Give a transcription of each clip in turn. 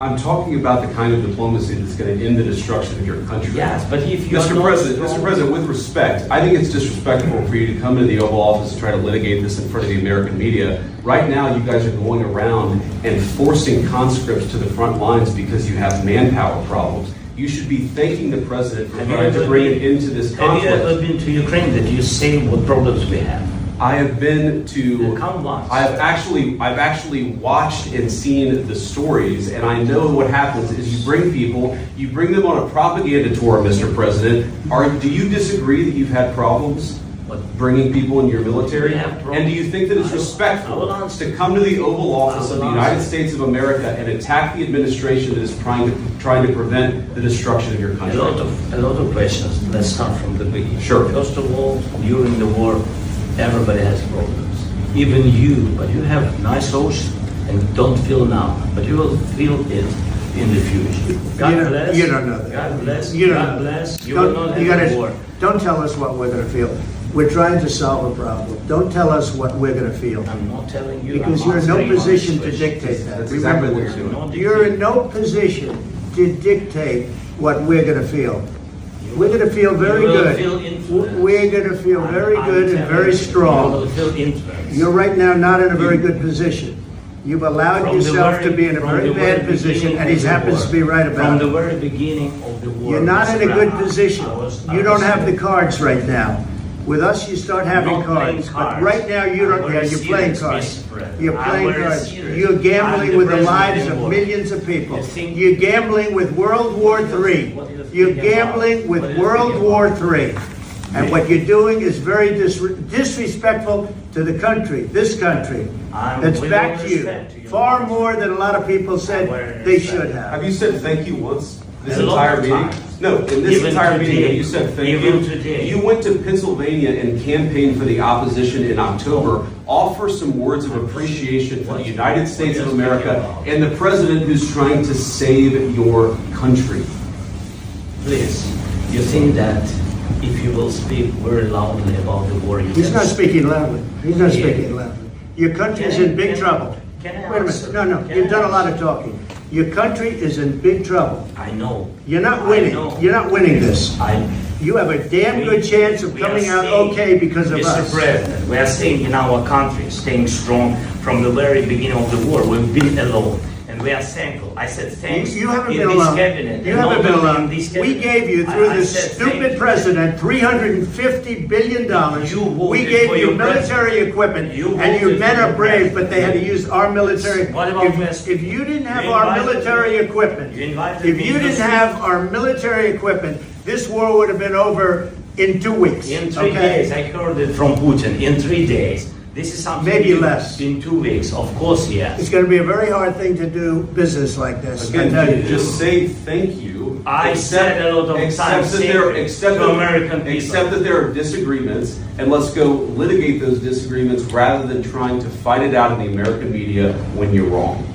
I'm talking about the kind of diplomacy that's going to end the destruction of your country. Yes, but if you Mr. President, with respect, I think it's disrespectful for you to come into the Oval Office and try to litigate this in front of the American media. Right now, you guys are going around and forcing conscripts to the front lines because you have manpower problems. You should be thanking the President for trying to bring it into this conflict. Have you ever been to Ukraine? Did you say what problems we have? I have been to. Come once. I've actually watched and seen the stories, and I know what happens is you bring people, you bring them on a propaganda tour, Mr. President. Do you disagree that you've had problems bringing people in your military? And do you think that it's respectful to come to the Oval Office of the United States of America and attack the administration that is trying to prevent the destruction of your country? A lot of questions. Let's start from the beginning. Sure. First of all, during the war, everybody has problems. Even you, but you have nice ocean and don't feel now, but you will feel it in the future. God bless. You don't know that. God bless. You don't God know bless. You will not have a war. Don't tell us what we're going to feel. We're trying to solve a problem. Don't tell us what we're going to feel. I'm not telling you. Because you're in no position to dictate that. That's exactly what you're doing. You're in no position to dictate what we're going to feel. We're going to feel very good. We're going to feel very good and very strong. You're right now not in a very good position. You've allowed yourself to be in a very bad position, and he happens to be right about it. From the very beginning of the war. You're not in a good position. You don't have the cards right now. With us, you start having cards. But right now, you don't. Yeah, you're playing cards. You're playing cards. You're gambling with the lives of millions of people. You're gambling with World War III. You're gambling with World War III. And what you're doing is very disrespectful to the country, this country. That's back to you. Far more than a lot of people said they should have. Have you said thank you once this entire meeting? No, in this entire meeting, you said thank you. You went to Pennsylvania and campaigned for the opposition in October. Offer some words of appreciation for the United States of America and the president who's trying to save your country. Please, you think that if you will speak very loudly about the war, he's not speaking loudly. He's not speaking loudly. Your country is in big trouble. Wait a minute. No. You've done a lot of talking. Your country is in big trouble. I know. You're not winning. You're not winning this. You have a damn good chance of coming out okay because of us. Mr. President, we are staying in our country, staying strong from the very beginning of the war. We've been alone. And we are thankful. I said thanks. You haven't been alone. You haven't been alone. We gave you, through this stupid president, $350 billion. We gave you military equipment, and your men are brave, but they had to use our military. If you didn't have our military equipment, this war would have been over in 2 weeks. In 3 days. I heard it from Putin. In 3 days. This is something maybe less. In 2 weeks, of course, yes. It's going to be a very hard thing to do business like this. Again, just say thank you. I said a lot of times to American people. Accept that there are disagreements, and let's go litigate those disagreements rather than trying to fight it out in the American media when you're wrong.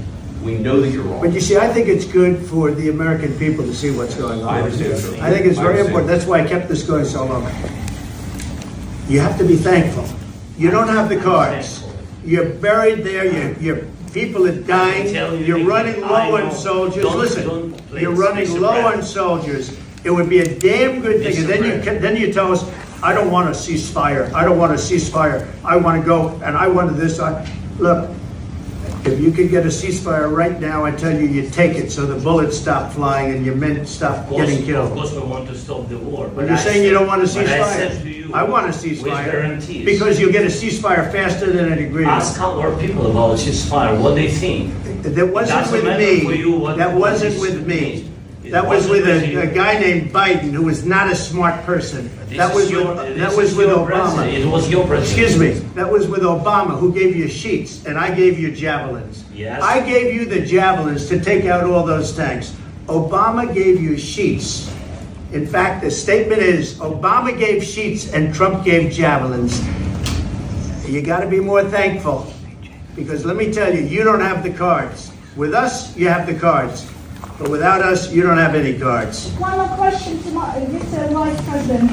We know that you're wrong. But you see, I think it's good for the American people to see what's going on. I understand. I think it's very important. That's why I kept this going so long. You have to be thankful. You don't have the cards. You're buried there. Your people are dying. You're running low on soldiers. Listen, you're running low on soldiers. It would be a damn good thing. And then you tell us, I don't want a ceasefire. I don't want a ceasefire. I want to go and I want this. Look, if you could get a ceasefire right now, I tell you, you take it so the bullets stop flying and your men stop getting killed. Of course, we want to stop the war. But you're saying you don't want a ceasefire. I want a ceasefire because you'll get a ceasefire faster than an agreement. Ask our people about ceasefire, what they think. That wasn't with me. That wasn't with me. That was with a guy named Biden, who was not a smart person. That was with Obama. It was your president. Excuse me. That was with Obama, who gave you sheets, and I gave you javelins. Yes. I gave you the javelins to take out all those tanks. Obama gave you sheets. In fact, the statement is, Obama gave sheets and Trump gave javelins. You got to be more thankful, because let me tell you, you don't have the cards. With us, you have the cards. But without us, you don't have any cards. One more question to Mr. Vice President.